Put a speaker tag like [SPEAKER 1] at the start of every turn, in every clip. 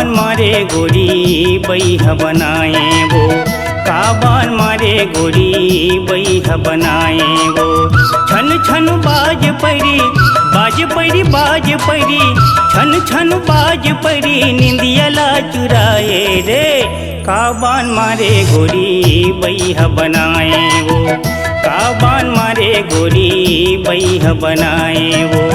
[SPEAKER 1] काबान मारे गोरी बैह बनाए वो, काबान मारे गोरी बैह बनाए वो। छन छन बाज परी बाज परी बाज परी, छन छन बाज परी निंदियला चुराए रे। काबान मारे गोरी बैह बनाए वो, काबान मारे गोरी बैह बनाए वो।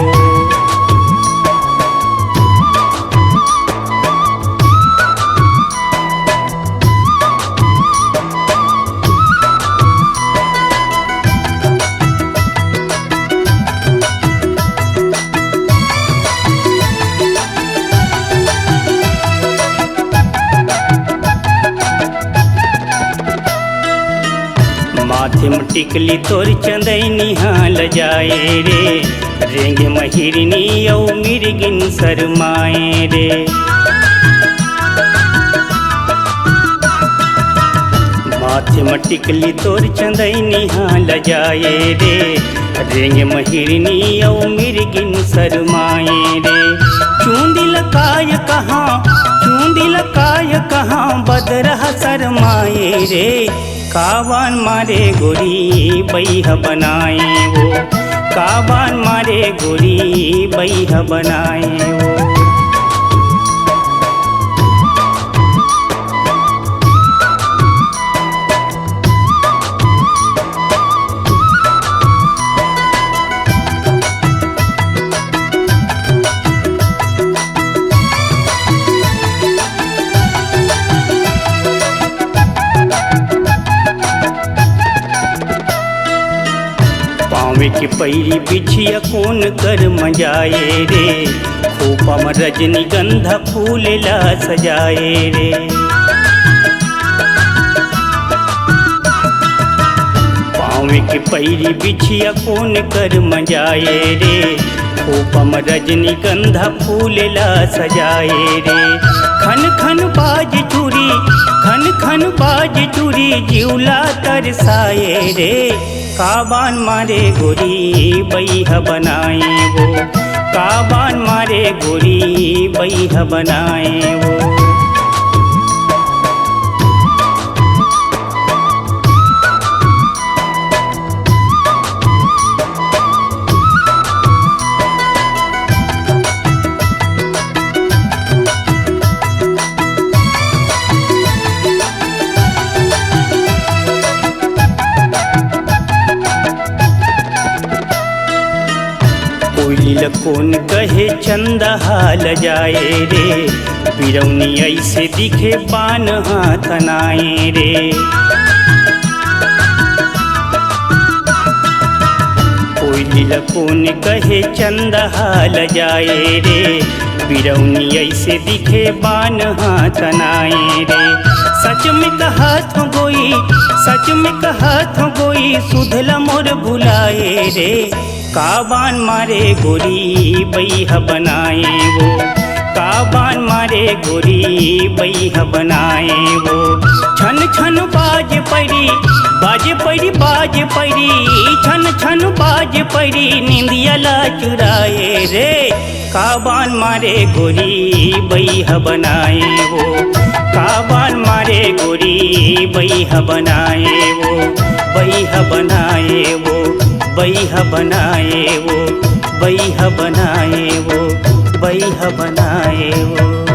[SPEAKER 1] माथे में टिकली तोर चंदनी हाल जाए रे, रेंग महिरनी औ मिर्गिन शरमाए रे। माथे में टिकली तोर चंदनी हाल जाए रे, रेंग महिरनी औ मिर्गिन शरमाए रे। चूंदिल काय कहाँ चूंदिल काय कहाँ बदरह शरमाए रे। काबान मारे गोरी बैह बनाए वो, काबान मारे गोरी बैह बनाए वो। पाँव की पैरी बिछिया कौन कर मजाए रे, खोपा में रजनीगंधा फूल ला सजाए रे। पाँव की पैरी बिछिया कौन कर मजाए रे, खोपा में रजनीगंधा फूल ला सजाए रे। खन खन बाज चूरी खन खन बाज चूरी जिउला तरसाए रे। काबान मारे गोरी बैह बनाए वो, काबान मारे गोरी बैह बनाए वो। कोइल कौन कहे चंदा हाल जाए रे, बिरौनी ऐसे दिखे पान हाथ नाए रे। कोइल कौन कहे चंदा हाल जाए रे, बिरौनी ऐसे दिखे पान हाथ नाए रे। सच में कहा तो गोई सच में कहा तो गोई सुधला मोर भुलाए रे। काबान मारे गोरी बैह बनाए वो, काबान मारे गोरी बैह बनाए वो। छन छन बाज परी बाज परी बाज परी, छन छन बाज परी निंदियला चुराए रे। काबान मारे गोरी बैह बनाए वो, काबान मारे गोरी बैह बनाए वो। बैह बनाए वो बैह बनाए वो, बैह बनाए वो, बैह बनाए वो।